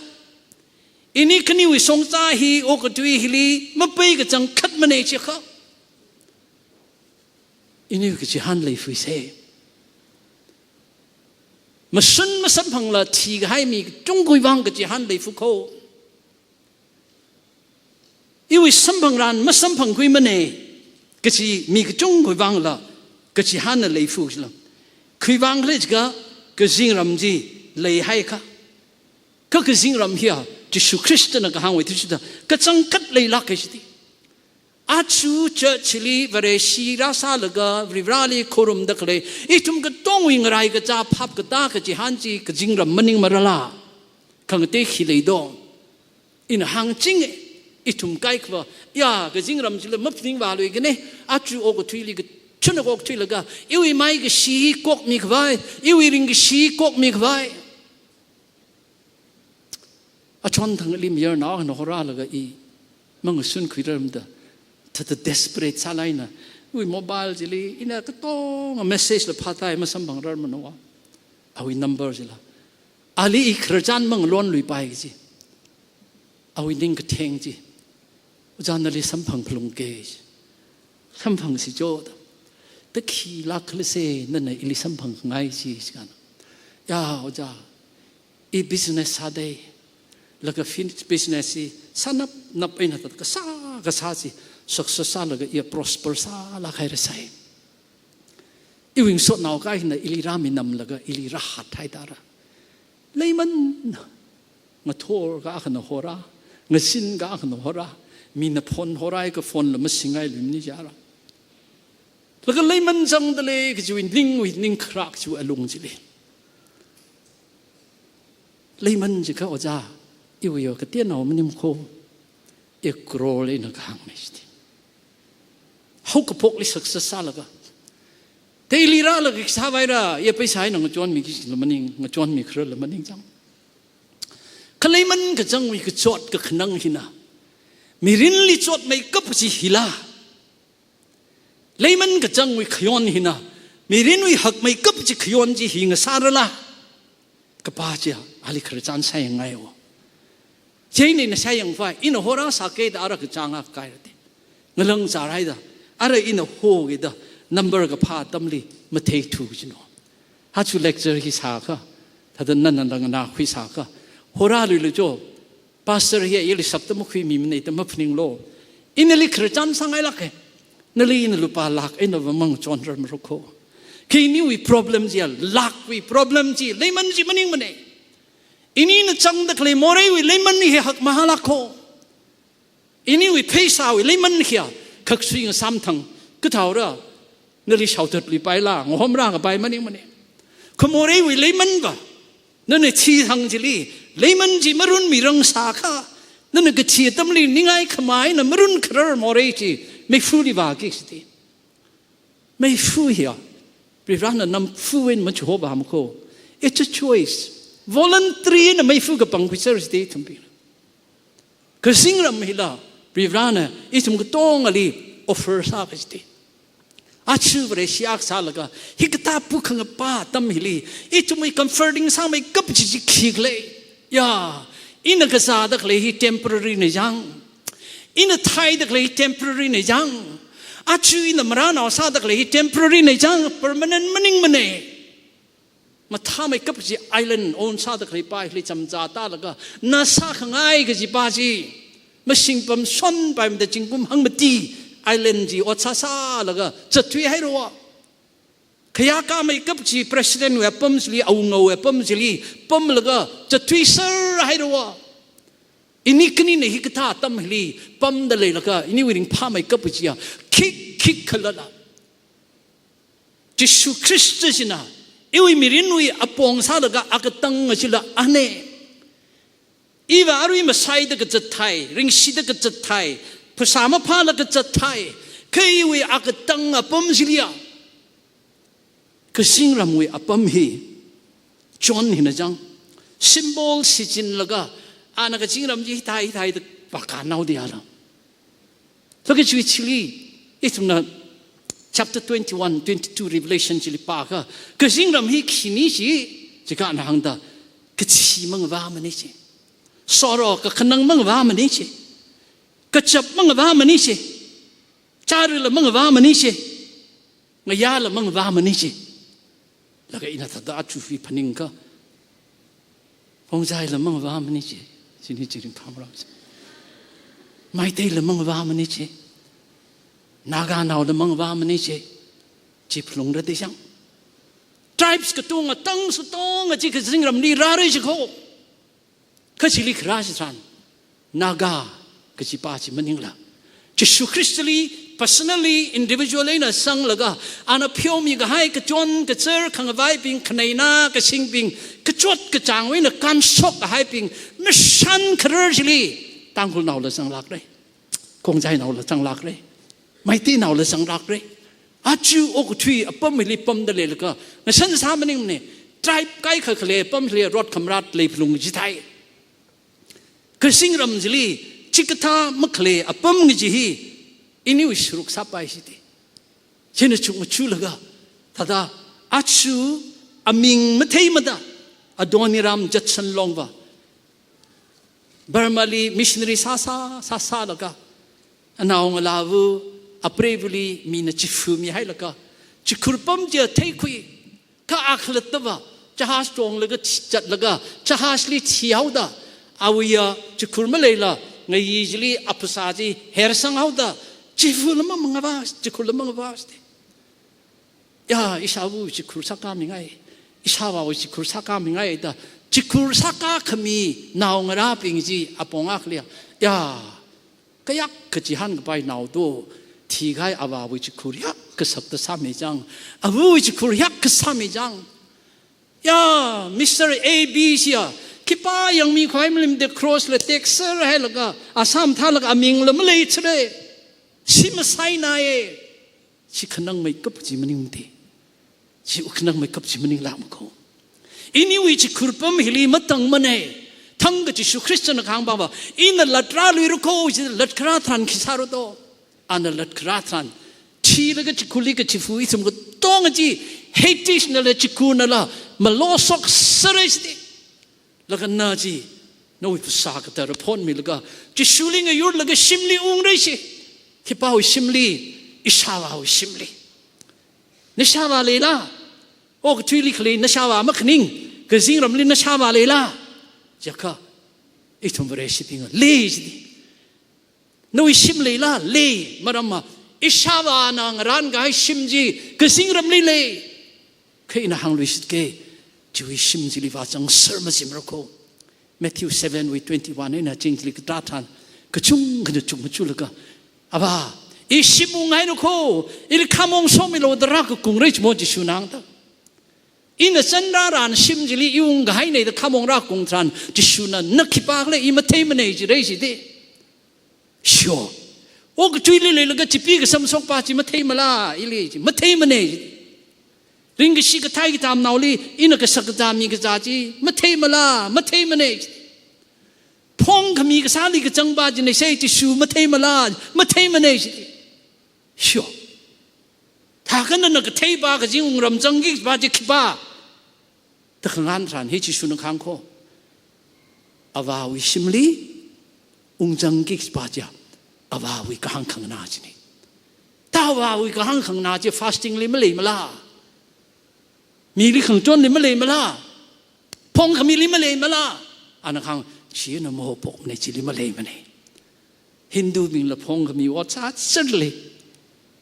อินิคนิวิสงจ้าฮีโอ้กตุยฮิลีมาไปก็จังขัดมันเอชิค่ะอินี่ก็จะหันเลยฟิเซ่มาสุนมาสัมพังละทีก็ให้มีจงกุยวังก็จะหันเลยฟุกโคอีวิสัมพังรันมาสัมพังกุยมันเอก็จะมีก็จงกุยวังละก็จะหันเลยฟุกละกุยวังเลยก็สิ่งรำจีเลยให้ค่ะก็สิ่งรำเฮียจะสุคริสต์นะก็หางไว้ที่สุดก็จังกัดเลยลักก็สิอาชูเจชิลีวเรชีราซาลกาวิบราลีโครุมดักเลยอีทุมก็ต้องวิ่งไรก็จะพับก็ตาก็จะหันจีก็จิงรำมันนิ่งมาละขังเตะขีเลยดองอินหางจิงอีทุมไกด์ว่ายาก็จิงรำจิเลยมับนิ่งว่าเลยกันเนี่ยอาชูโอก็ทุยลีก็ชนก็ทุยละก็อีวิไม่ก็ชีกอกมีควายอีวิริงก็ชีกอกมีควายอาชนทั้งลิมเยอะนะนกราละก็อีมังสุนคุยเริ่มเดถ้าจะ desperate ซาไลนะอุ้ยโมบายจิลีอินะก็ต้องmessage ละพาตายมาสัมผัสเรามันว่าเอาอี number จิละอาลีอีกระจันมังล้วนลุยไปจิเอาอีนิ่งก็เทงจิจานนาลีสัมผัสพลุงเกจสัมผัสสิโจดตะขีลักเลเซนั่นไงอิลิสัมผัสง่ายจิกันยาโอจาอี business ซาเดย์แล้วก็ finish business สิสนับนับไปนะก็ซาสิsuccess แล้วก็prosper ซาละใครจะใส่อีวิ่งสดหนาวก็อินะอิลิรามินำแล้วก็อิลิราหัดไทยตาระเลยมันงาทัวร์ก็อักนหัวระงาสินก็อักนหัวระมีนพลหัวไรก็ฟอนแล้วมันสิงไงลืมนี่จ้าระแล้วก็เลยมันจังเลยก็จะวิ่งนิ่งครักจะอารมณ์จิเลยเลยมันจะเข้าจ้าอีวิ่งก็เตี้ยหนาวมันนิ่มโคเอกโรเลยนักหางไม่ใช่เขาก็พกลิสักษาแล้วก็แต่ลีราแล้วก็สาวไว้ละอย่าไปใช้หนังจวนมีกี่ละมันนิ่งงจวนมีเครือละมันนิ่งจังขเลยมันก็จังมีก็จอดก็ขนังหินะมีรินลิจอดไม่กับสิหิลาเลยมันก็จังมีขยอนหินะมีรินวิหักไม่กับสิขยอนจีหิงสารละก็ป้าเจ้าอะไรขรจันใช่ยังไงวะเจนี่น่ะใช่ยังไงอินหัวเราสักเกตอะไรก็จังอ่ะกายเลยเงลังจาไรด้อะไรอินหัวกิดnumber ก็พาตั้มลีมาเทถูจิโน่ฮัจูเล็กเจอร์ฮิสาค่ะถ้าเดินนั่นนั่งนาคุยสาค่ะหัวเราเลยโจ้พาสเตอร์เฮียยิ่งสับตั้มคุยมีมันในตั้มพนิงโลอินลิครจันสังไงลักเองนั่นเลยอินลุปาลักอินว่ามังจอนร์มรุโคคีนี่วิ problem จีลักวิ problem จีเลยมันจีมันนิ่งมันเองอินี่น่ะจังตะเคลมอร์เรวิเลยมันนี่หักมหาลักโคอินี่วิเพย์สาวิเลยมันเฮียขักสุยงซ้ำทั้งก็เท่าไรนั่นเลยชาวเถิดลีไปล่างหัวมร่างกับไปมันนี่มันนี่ขโมยวิเลยมันก็นั่นเนี่ยชีทางจิลีเลยมันจีมรุนมีรังสาขานั่นเนี่ยก็ชีตั้มลีนี่ไงขมายน่ะมรุนคราร์มอร์เรจีไม่ฟูดีว่ากี่สิไม่ฟูเฮียปริร้านนั้นฟูเองมันชั่วบามโค it's a choice voluntary น่ะไม่ฟูกับปังพิเศษสิทั้งปีก็สิ่งนั้นไม่ละปริร้านน่ะอีสมก็ต้องอะไร offer ซาไปสิอาชีพเรื่องที่อักษรแล้วก็ฮิกตาผู้ขังป้าตั้มฮิลีอีจุไม่ comforting สร้างไม่กับจิตขี้เลยยาอินก็ซาดักเลย temporary ในยังอินไทยดักเลย temporary ในยังอาชีพอินมรานาซาดักเลย temporary ในยัง permanent มันนิ่งมันเองมาทำไม่กับจิต island โอนซาดักเลยไปเลยจำจ่าตาแล้วก็น่าสักง่ายกับจิตป้าจีมาสิงปั๊มซ้อนไปมันจะจิงกุมหังมาตีไอเลนจีอดซาซาแล้วก็จะทุยให้รู้ว่าขยากาไม่กับจีประธานเวปมสิลีเอาเงาเวปมสิลีปมแล้วก็จะทุยเซอร์ให้รู้ว่า อินี่ก็นี่ในฮิกตาตั้มฮีปั๊มเดเลยแล้วก็อินี่วิ่งพาไม่กับปุจิยาคิกขลัดจิสุคริสต์สินะอีวิมิรินุยอปองซาลก็อักตังสิละอันเนอีว่าอารุยมาใส่เด็กจัดไทยริงสิเด็กจัดไทยภาษามาพาเด็กจัดไทยเคยวิอักตังอปมสิเลียก็สิ่งรำวิอปมฮีจอนหินะจังซิมโบลสิจินแล้วก็อันนั้นก็สิ่งรำยี่ไทยเด็กปากการเอาเดียร์แล้วแล้วก็ชีวิตชิลีอีตรงนั้น chapter 21, 22 Revelation จิลิปากก็สิ่งรำฮีขี้นี้สิจะการหังดาก็ชีมังว่ามันนี่สิสอรอก็ขนังมังว่ามันนี่สิก็จับมังว่ามันนี่สิจารึละมังว่ามันนี่สิงายาละมังว่ามันนี่สิแล้วก็อินาทัดอาจูฟีพันิงก็พงใจละมังว่ามันนี่สิสินี่จิริพามเราไม่ได้ละมังว่ามันนี่สินากาหนาวละมังว่ามันนี่สิจีพลงระดิฉัน tribes ก็ตัวงตั้งสุดตงจีก็สิ่งรำนี้ราเรจิโคก็ชิลิคราชสันนากาก็จีป้าจิมันยังละจิสุคริสต์ลี personally individually นะสังละก็อันนั้นเพียวมีก็ให้ก็จนก็เจอขังไว้ปิงขณะน่าก็ชิงปิงก็จดก็จางไว้นะการชกก็ให้ปิงไม่ชันคราชลีตั้งคนเอาละสังลักเลยคงใจเอาละสังลักเลยไม่ตีเอาละสังลักเลยอาจูโอกทุยปั๊มไม่รีปั๊มเดเลยแล้วก็ในชั้นสามนี่มันเนี่ย tribe ใกล้เคยปั๊มเลยรถคำรัดเลยพลุงจิตไทยก็สิ่งรำจิลีจิกตามักเลยปั๊มจิฮีอินี่วิสรุกสับไปสิทีเช่นชุกมาชูเลยก็ถ้าอาจูอามิงไม่เท่มาดาอดอนิรามจัดสันลงว่าบาร์มาลีมิชชันนารีซาซาแล้วก็อันเอาเงลาวูอัปเรบุลีมีนจิฟูมีให้แล้วก็จิคุรปั๊มเจอเทคุยก็อักเลตว่าจะหาสตรองแล้วก็จัดแล้วก็จะหาสลิเชียวดาอาวิยาจิคุรมาเลยละไงยีจลีอัพสาจีเฮร์สังเอาดาจิฟูลมังงาบาสจิคุรมังงาบาสยาอิชาวูจิคุรสักกามิไงอิชาวาวูจิคุรสักกามิไงดาจิคุรสักกาขมีนาวงราปิงจีอปองอักเลียยาก็ยักขจิฮันกับไปนาวตัวที่ใครอาวาวิจิคุริยักก็สักแต่สามีจังอาววิจิคุริยักก็สามีจังยามิสเตอร์เอบีเสียคิดป้ายังมีความมิมเดครอสเลเท็กซ์ให้แล้วก็อาสามท่าแล้วก็อามิงแล้วไม่เลยเฉยชิมาไซนายชิขนังไม่กับจิมันนิ่งดีชิขนังไม่กับจิมันนิ่งลามเขาอินี่วิจิคุรปั๊มฮิลีมัตังมันเอทั้งก็จิสุคริสต์นักขังบ้าอินลัดราลุยรุโคจิลัดคราทันคิสารุโตอันนั้นลัดคราทันชีแล้วก็จิคุลิก็จิฟูอิสมก็ต้องจีเฮติชนั่นแหละจิคูนั่นละมาล้อซอกเสรสติแล้วก็น่าจีน้อยภาษาก็แต่ละพ้นมีแล้วก็จิชูลิงอายุแล้วก็ชิมลีองเลยสิที่ป้าวิชิมลีอิชาวาวิชิมลีนิชาวาเลยล่ะโอ้ก็ทุยลิขลีนิชาวามักนิ่งก็สิ่งรำลินิชาวาเลยล่ะจะก็อีทุมเรชิปิงเลจดิน้อยชิมลีล่ะเลมาดามอิชาวานางร้านก็ให้ชิมจีก็สิ่งรำลิเลเคยน่าหังลุยสิเกจะวิชิมจีลิวาจังเสริมจิมรักโค Matthew 7:21นี่นะจริงจิลิกตาทันก็จุงก็จะจุงมาจุลก็อาบ่าอิชิมุงไงนุโคอิลิขามงสมิโลดรักกุงเรชโมจิชูนังตาอินสันดารานชิมจิลิยุงไงในตะขามงรักกุงทรานจิชูนันนักขิปากเลยอิมาเทมันเอจิเรจิเดชัวโอ้ก็ช่วยเลยแล้วก็จิปีก็สมสงปาจิมาเทมาลาอิเลจิมาเทมันเอจิริงก็ชิกไทยก็ตามนาวลีอินก็สักตามีก็จาจีมาเทมาลามาเทมันเอจิพงขมีก็สาลีก็จังบาจิในเซจิชูมาเทมาลามาเทมันเอจิชัวถ้ากันนั่นก็เทบาก็จิงรำจังกิบาจิขิบาแต่ข้างอันทรานเฮจิชูนังขังโคอาวาวิชิมลีอุงจังกิบาจิอาวาวิกหังขังนาจินี่ถ้าอาวาวิกหังขังนาจิ fasting เลยไม่เลยมาลามีลิขังจนเลยไม่เลยมาลาพงขมีเลยไม่เลยมาลาอันนั้นขังชีนโมปกในจิลิมาเลยมันเองฮินดูบิงละพงขมีวัดซาสุดเลย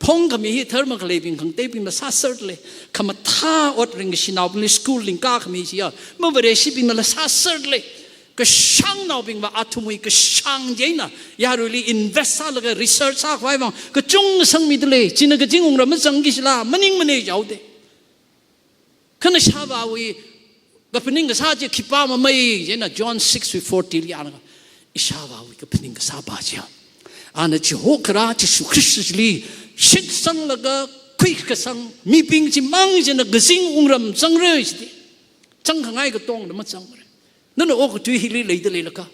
พงขมีฮิเทอร์มันก็เลยบิงขังเตบิงละซาสุดเลยขมาท่าอดริงชินาวบิงสกูลลิงก้าขมีชีอะเมื่อวันเรชิบิงละซาสุดเลยก็ ก็ช่างน่าบิงว่าอาทุมุยก็ช่างเจน่ะยารุลีอินเวสต์อะไรก็รีเสิร์ชอะไรไว้บ้างก็จงสังมิดเลยจีนก็จริงองค์เราไม่สังกิจละมันยิ่งมันเนี่ยาวเดขณะชาวบ้านวิก็เป็นนิ่งก็ซาจะคิดว่ามันไม่เจน่ะ John 6:40ลีอันก็อิชาวบ้านวิก็เป็นนิ่งก็ซาบาเจ้าอันนั้นจะหกราจะสุคริสต์ลีชิดสังแล้วก็คุยกับสังมีปิงจิมังเจน่ะก็สิ่งองค์เราสังเรื่อยสิจังข้างไงก็ต้องแล้วมันสังนั่นโอ้ก็ทุยฮิลีเลยเดเลยละก็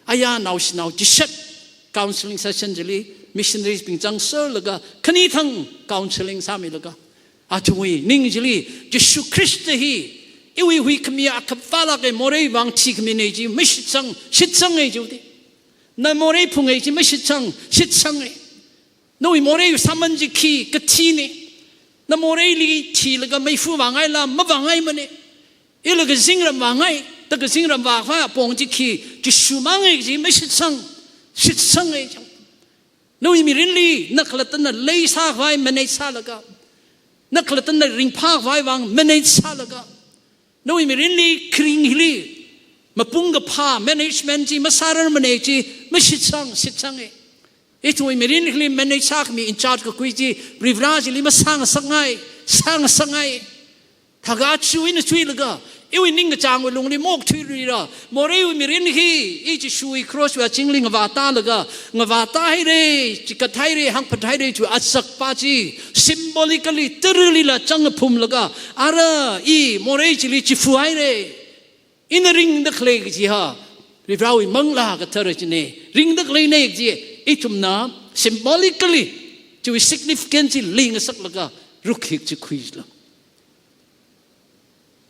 อายาหนาวสิหนาวจิชัด counseling session จะลี missionaries ปิงจังเซอร์ละก็คันนี้ทั้ง counseling สามีละก็อาทุยนิ่งจะลีจะสุคริสต์ฮีอีวิหุยขมีอาคับฟ้าละก็โมเรย์บางทีขมีเนี่ยจีไม่ชิดสังไงจูดินั่นโมเรย์พุงไงจีไม่ชิดสังไงนู่นโมเรย์สามันจีขี้กะทีนี่นั่นโมเรย์ลีทีละก็ไม่ฟูวางไงละไม่วางไงมันเนี่ยอีละก็สิ่งระวางไงแต่ก็สิ่งเราว่าว่าปองจิคีจิสูมังเองจิไม่ชิดสังเองจังนู่นมีรินลีนักละตันน่ะเลยซาไว้มันในซาละก็นักละตันน่ะริงพากไว้วางมันในซาละก็นู่นมีรินลีคริงฮิลีมาปุ่งกับผ้า management จีมาสารมันเองจีไม่ชิดสังเองไอ้ตัวมีรินลีมันในซามี in charge ก็คุยจีริวราจิลีมาสร้างสังไงถ้าก็ช่วยละก็อีวินิ่งกับจางวิลงนี่โมกทุยรีละโมเรย์มีเรื่องนี้อีจะช่วยครอสว่าจิงลิงวาตาละก็งวาตาให้เร่จิกไทยเร่หังพัดไทยเร่ช่วยอัศกปาจี symbolically ตรึลีละจังพุ่มละก็อะไรอีโมเรย์จิลิจิฟูให้เร่อินริงดักเลกจีฮะรีบเราอีมังลากับเธอจีเน่ริงดักเลเนกจีอีทุ่มน้ำ symbolically ช่วย significant จีลิงสักละก็รุกหิกจีคุยละ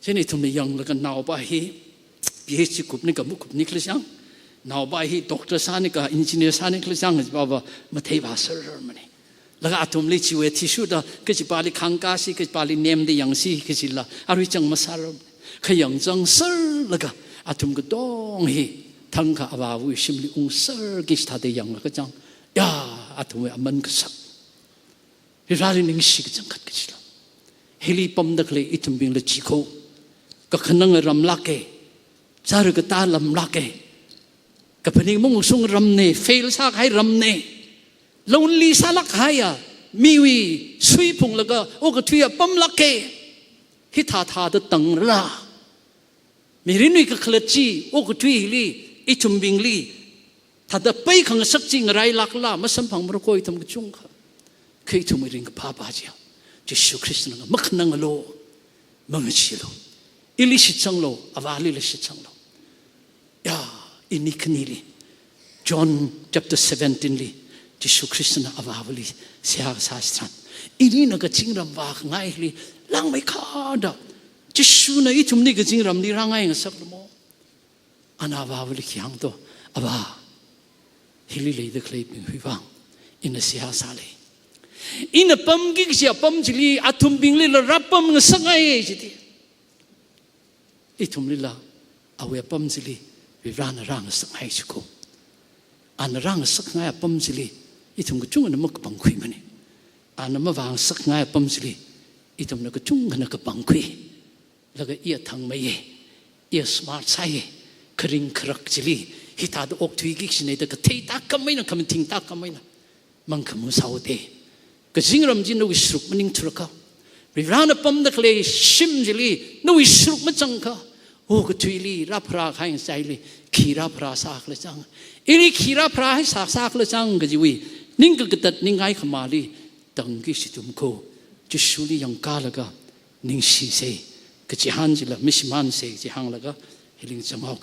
เช่นนี้ทุกอย่างแล้วก็น่าไปฮีพีเอชคุปนี่กับมุกนี่คลิชังน่าไปฮีด็อกเตอร์สานี่กับอินจิเนียร์สานี่คลิชังจะบอกว่ามาเทวาเซอร์มันนี่แล้วก็อาทุมลิชิวที่สุดก็จะปาลิขังกาสิก็จะปาลิเนมได้ยังสิก็จะละอาริจังมาซาร์ขยังจังเซอร์แล้วก็อาทุมก็ต้องฮีทั้งกับอาบาวิชิมลิองเซอร์กิสตาได้ยังแล้วก็จังยาอาทุมอามันก็สักที่ร้านนี้นิ่งสิก็จังกัดก็จะละเฮลิปอมดักเลยอิทุมบิงเลยจิโคก็ขนังรำลักเกจารุกตาลำลักเกกับพนิงมุ่งส่งรำเนเฟลซากให้รำเนลงลีซาลักให้มีวีสุยพงแล้วก็โอ้ก็ทุยปั๊มลักเกฮิตาตะตังระมีรินุยก็ขลัดจีโอ้ก็ทุยลีอิจุมบิงลีถ้าจะไปขังสักจริงไรลักละมาสัมผัสมรโกยทำกระจุงค่ะเคยทุมริงกับพาบาเจียจะชูคริสต์นั่งมักนั่งโลมังชิโลอิลิชิจังโลอาวาลิลิชิจังโลยาอินิคนีลี John chapter 17 ลีจิสุคริสต์นะอาวาลิเสียสาสตรันอินี่นักจิงรำวากง่ายลีลังไม่ขาดจิสุนะอีทุมนี่ก็จิงรำนี่ร่างง่ายสักละโมอันอาวาลิขี้หังโตอาวาฮิลิเลยเด็กเลยเป็นหุยวังอินเสียสาลีอินปั๊มกิกเสียปั๊มจิลีอาทุมบิงลีละรับปั๊มเงสังไงจิตอีทุมลิละเอาไว้ปั๊มจิลีวิรานร่างสังไงชิโกอันร่างสังไงปั๊มจิลีอีทุมก็จุงอันมันก็บังคุยมันนี่อันนั้นมาวางสังไงปั๊มจิลีอีทุมนั้นก็จุงอันนั้นก็บังคุยแล้วก็เอียทางไม่เอียสมาร์ทใช่คริงครักจิลีฮิตาดอกทุยกิกสิเนี่ยแต่ก็เทตักก็ไม่นะคำทิ้งตักก็ไม่นะมันขมุสาวเดก็จิงรำจินนุวิสุกมันนิ่งทุรกะวิรานปั๊มนักเลชิมจิลีนุวิสุกมันจังกะโอ้ก็ทุยลีรับพระให้ใจลีขีรับพระสากเลยจังอีลีขีรับพระให้สากเลยจังก็จิวินิ่งก็กระตัดนิ่งไงขมาลีตั้งกิสิตุมโคจิสุลียังกาละก็นิ่งสีเสก็จิฮันจิละมิสมันเสจิฮังละก็เฮลิงจังเอา